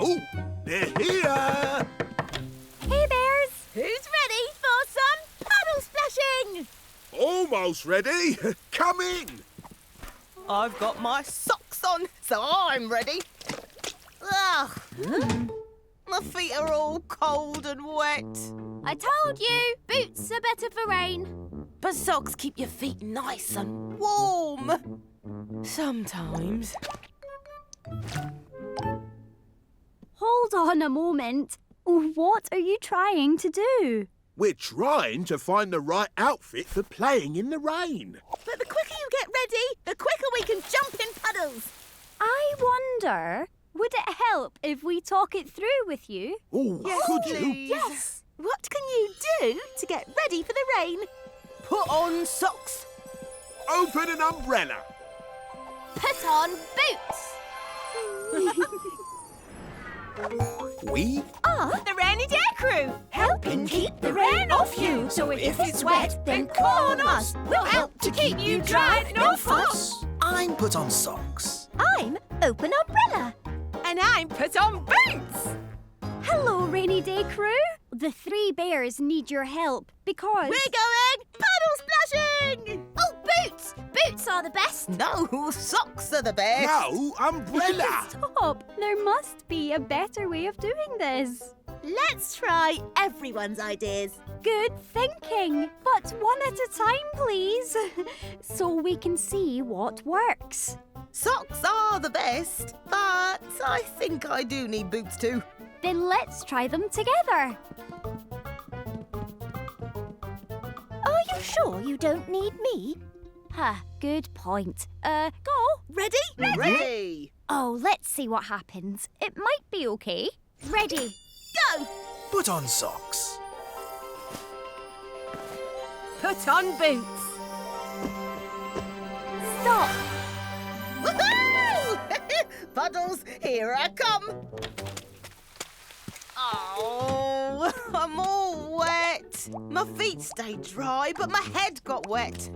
Oh, they're here! Hey, Bears! Who's ready for some puddle splashing? Almost ready. Come in. I've got my socks on, so I'm ready. Ugh. My feet are all cold and wet. I told you, boots are better for rain. But socks keep your feet nice and warm. Sometimes. Hold on a moment. What are you trying to do? We're trying to find the right outfit for playing in the rain. But the quicker you get ready, the quicker we can jump in puddles. I wonder, would it help if we talk it through with you? Oh, could you? Yes. What can you do to get ready for the rain? Put on socks. Open an umbrella. Put on boots. We are the Rainy Day Crew, helping keep the rain off you. So if it's wet, then call on us. We'll help to keep you dry, no fuss. I'm put on socks. I'm Open Umbrella. And I'm Put on Boots. Hello, Rainy Day Crew. The three bears need your help because... We're going puddle splashing! Oh, boots! Boots are the best. No, socks are the best. No, umbrella. Stop. There must be a better way of doing this. Let's try everyone's ideas. Good thinking. But one at a time, please. So we can see what works. Socks are the best, but I think I do need boots too. Then let's try them together. Are you sure you don't need me? Good point. Go. Ready? Ready. Oh, let's see what happens. It might be okay. Ready. Go. Put on socks. Put on boots. Stop. Woohoo! Puddles, here I come. Oh, I'm all wet. My feet stayed dry, but my head got wet.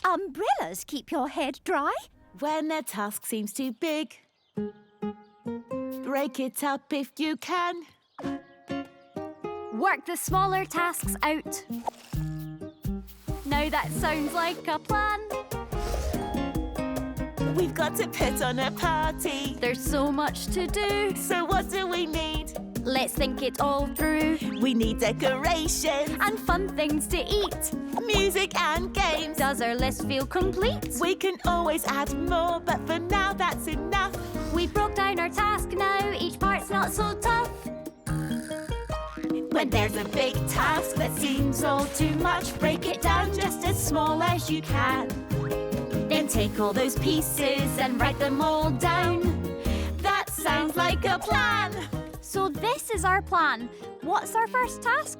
Umbrellas keep your head dry. When a task seems too big, break it up if you can. Work the smaller tasks out. Now that sounds like a plan. We've got to put on a party. There's so much to do. So what do we need? Let's think it all through. We need decorations and fun things to eat. Music and games. Does our list feel complete? We can always add more, but for now that's enough. We broke down our task now. Each part's not so tough. When there's a big task that seems all too much, break it down just as small as you can. Then take all those pieces and write them all down. That sounds like a plan. So this is our plan. What's our first task?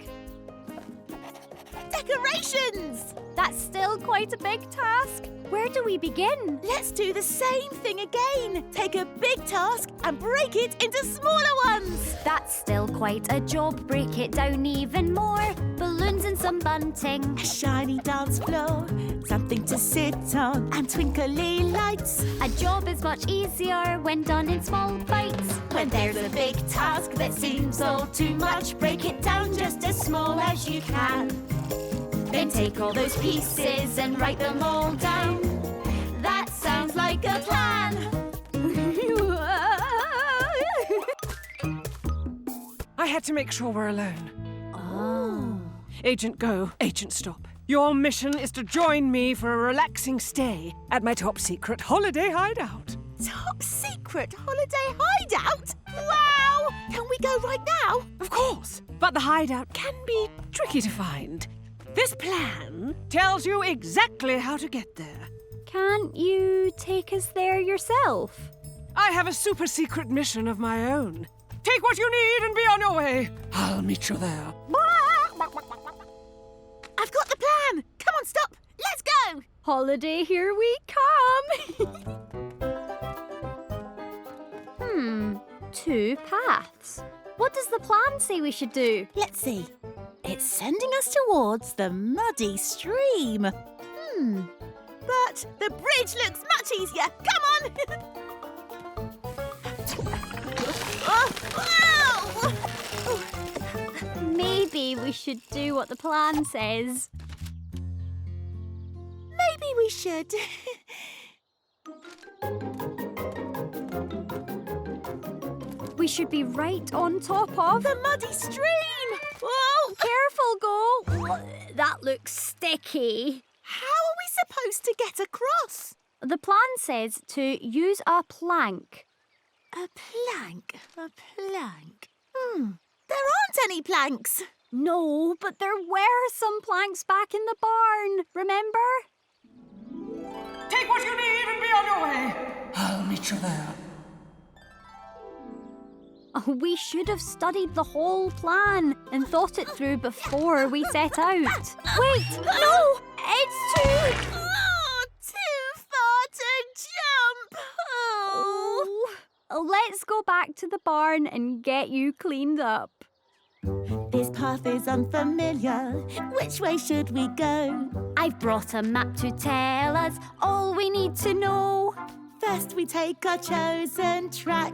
Decorations! That's still quite a big task. Where do we begin? Let's do the same thing again. Take a big task and break it into smaller ones. That's still quite a job. Break it down even more. Balloons and some bunting. A shiny dance floor. Something to sit on and twinkly lights. A job is much easier when done in small bites. When there's a big task that seems all too much, break it down just as small as you can. Then take all those pieces and write them all down. That sounds like a plan. I had to make sure we're alone. Oh. Agent go, agent stop. Your mission is to join me for a relaxing stay at my top secret holiday hideout. Top secret holiday hideout? Wow! Can we go right now? Of course, but the hideout can be tricky to find. This plan tells you exactly how to get there. Can't you take us there yourself? I have a super secret mission of my own. Take what you need and be on your way. I'll meet you there. I've got the plan. Come on, stop. Let's go. Holiday, here we come. 2 paths. What does the plan say we should do? Let's see. It's sending us towards the muddy stream. But the bridge looks much easier. Come on. we should do what the plan says. Maybe we should. We should be right on top of The muddy stream! Whoa! Careful, Go! That looks sticky. How are we supposed to get across? The plan says to use a plank. A plank. There aren't any planks. No, but there were some planks back in the barn, remember? Take what you need and be on your way. I'll meet you there. We should have studied the whole plan and thought it through before we set out. Wait, no! It's too... Oh, too far to jump. Oh. Let's go back to the barn and get you cleaned up. This path is unfamiliar. Which way should we go? I've brought a map to tell us all we need to know. First we take our chosen track.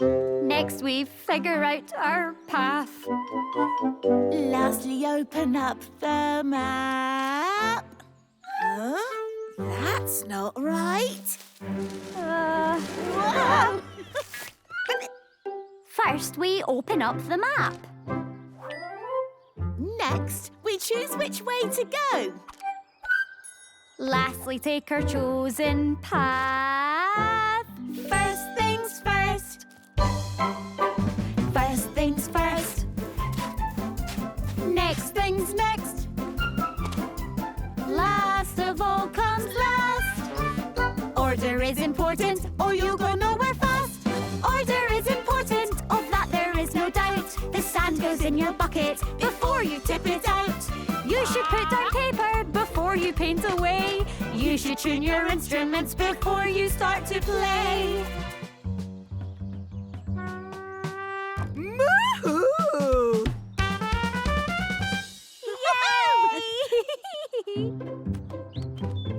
Next we figure out our path. Lastly open up the map. Huh? That's not right. Whoa! First we open up the map. Next, we choose which way to go. Lastly take our chosen path. First things first. First things first. Next things next. Last of all comes last. Order is important or you'll go nowhere fast. Order is important, of that there is no doubt. The sand goes in your bucket before you tip it out. You should put down paper before you paint away. You should tune your instruments before you start to play. Moo!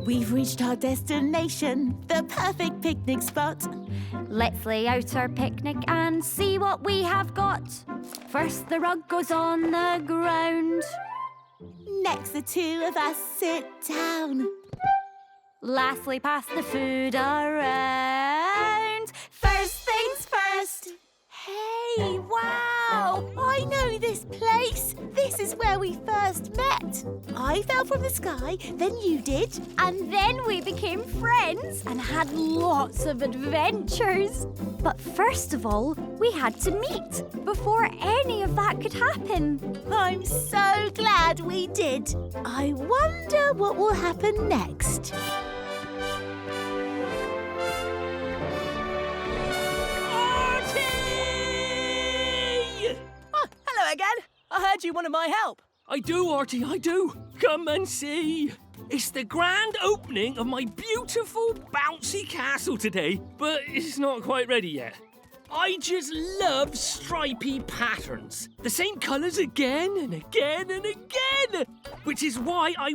We've reached our destination, the perfect picnic spot. Let's lay out our picnic and see what we have got. First the rug goes on the ground. Next, the two of us sit down. Lastly pass the food around. First things first. Hey, wow! I know this place. This is where we first met. I fell from the sky, then you did. And then we became friends and had lots of adventures. But first of all, we had to meet before any of that could happen. I'm so glad we did. I wonder what will happen next. Hello again. I heard you wanted my help. I do, Artie, I do. Come and see. It's the grand opening of my beautiful, bouncy castle today, but it's not quite ready yet. I just love stripy patterns. The same colours again and again and again. Which is why I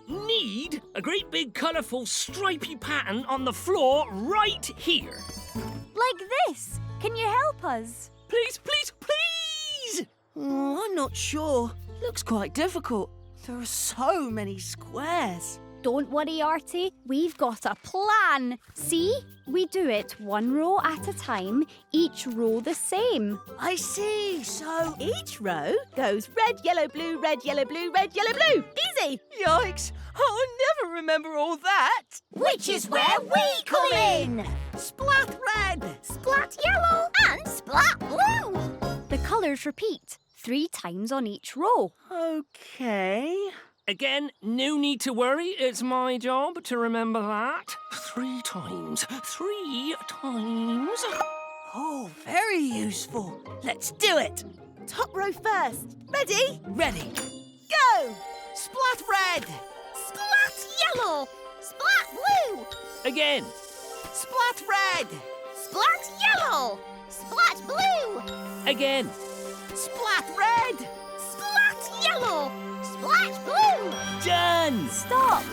need a great big colourful stripy pattern on the floor right here. Like this. Can you help us? Please, please, please! Oh, I'm not sure. Looks quite difficult. There are so many squares. Don't worry, Artie. We've got a plan. See? We do it one row at a time, each row the same. I see. So, Each row goes red, yellow, blue, red, yellow, blue, red, yellow, blue. Easy. yikes. I'll never remember all that. Which is where we come in. Splat red. Splat yellow and splat blue. The colours repeat 3 times on each row. Okay. Again, no need to worry. It's my job to remember that. 3 times. 3 times. Oh, very useful. Let's do it. Top row first. Ready? Ready. Go. Splat red. Splat yellow. Splat blue. Again. Splat red. Splat yellow. Splat blue. Again. Splat red. Splat yellow. Splat blue. Done. Stop!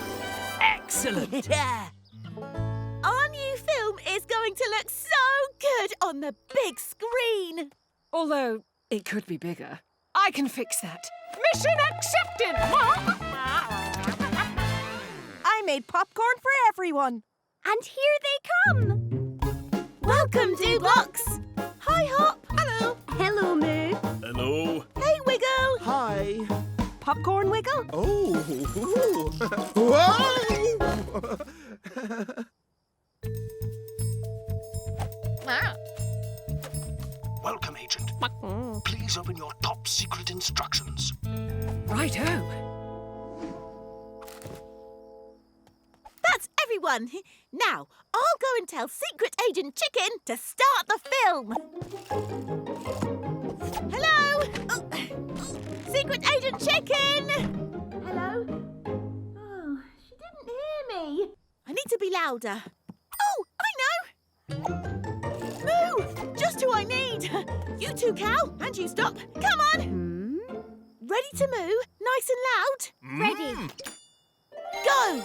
Excellent. Yeah. Our new film is going to look so good on the big screen. Although, it could be bigger. I I can fix that. Mission accepted! I made popcorn for everyone. And here they come. Welcome, Blocks. Hi, Hop. Hello. Hello, Moo. Hello. Hey, Wiggle. Hi. Popcorn Wiggle? Oh. Whoa! Welcome, Agent. Please open your top secret instructions. Righto. That's everyone. Now, I'll go and tell Secret Agent Chicken to start the film. Hello? Secret Agent Chicken! Hello? Oh, she didn't hear me. I need to be louder. Oh, I know! Moo! Just who I need. You two, Cow, and you, Stop. Come on! Ready to moo? Nice and loud? Ready. Go!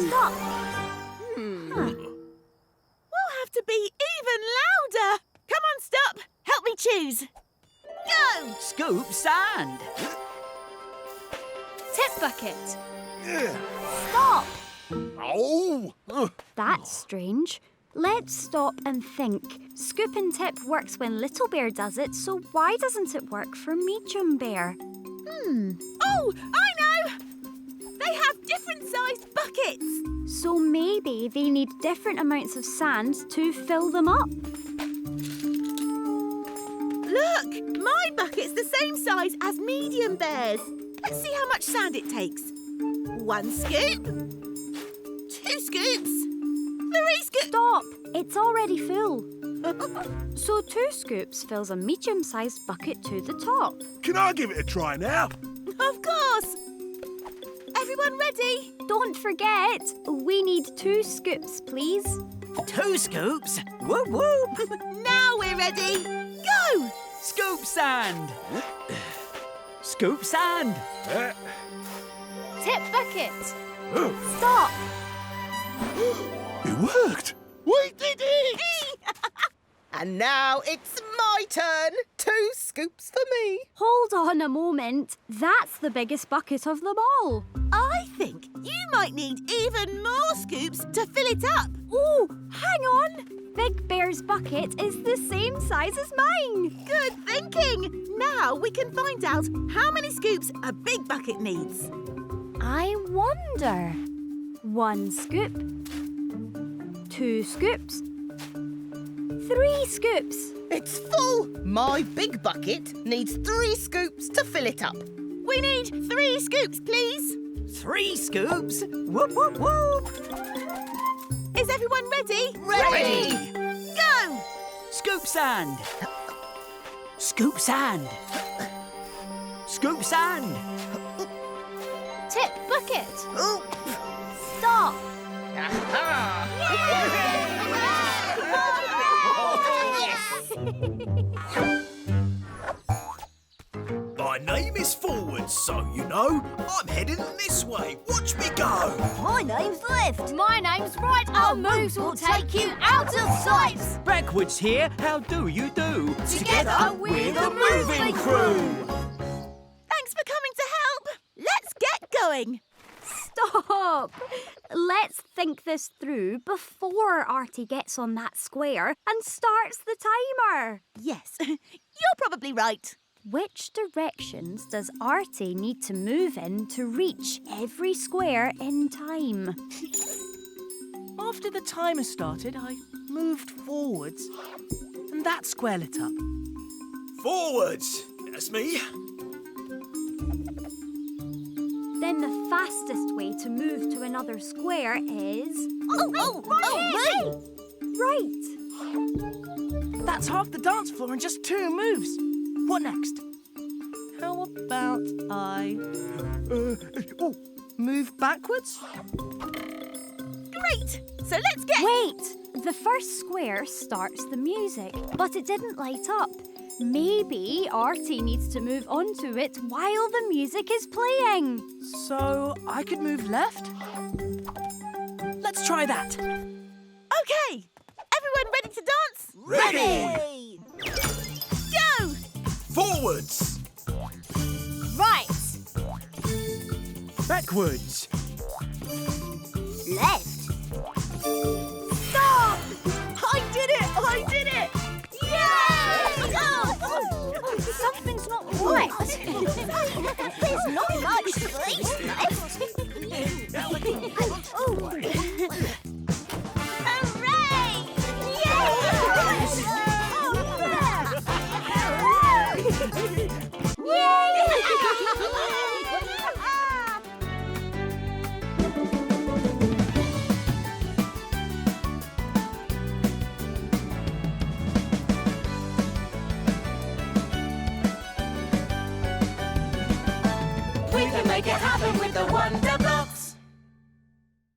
Stop! We'll have to be even louder. Come on, Stop. Help me choose. Go! Scoop sand. Tip bucket. Stop. Oh. That's strange. Let's stop and think. Scoop and tip works when Little Bear does it, so why doesn't it work for Medium Bear? Oh, I know! They have different sized buckets. So maybe they need different amounts of sand to fill them up. Look, my bucket's the same size as Medium Bear's. Let's see how much sand it takes. 1 scoop. 2 scoops. 3 scoops. Stop! It's already full. So 2 scoops fills a medium-sized bucket to the top. Can I give it a try now? Of course. Everyone ready? Don't forget, we need 2 scoops, please. 2 scoops. Whoop whoop. Now we're ready. Go! Scoop sand. Scoop sand. Tip bucket. Stop! It worked. We did it! And now it's my turn. 2 scoops for me. Hold on a moment. That's the biggest bucket of them all. I think you might need even more scoops to fill it up. Oh, hang on. Big Bear's bucket is the same size as mine. Good thinking. Now we can find out how many scoops a big bucket needs. I wonder. 1 scoop. 2 scoops. 3 scoops. It's full. My big bucket needs 3 scoops to fill it up. We need 3 scoops, please. 3 scoops. Whoop whoop whoop. Is everyone ready? Ready. Go! Scoop sand. Scoop sand. Scoop sand. Tip bucket. Oh. Stop. My name is Forward, so you know. I'm heading this way. Watch me go. My name's Left. My name's Right. Our moves will take you out of sight. Backwards here. How do you do? Together we're the moving crew. Thanks for coming to help. Let's get going. Stop. Let's think this through before Artie gets on that square and starts the timer. Yes, you're probably right. Which directions does Artie need to move in to reach every square in time? After the timer started, I moved forwards. And that square lit up. Forwards. That's me. Then the fastest way to move to another square is... Right. That's half the dance floor in just 2 moves. What next? How about I move backwards? Great. So let's get... Wait! The first square starts the music, but it didn't light up. Maybe Artie needs to move onto it while the music is playing. So I could move left? Let's try that. Okay. Everyone ready to dance? Ready! Go! Forwards! Right. Backwards. Left. Stop! I did it! I did it! Yay! Oh, something's not right. There's not much space left.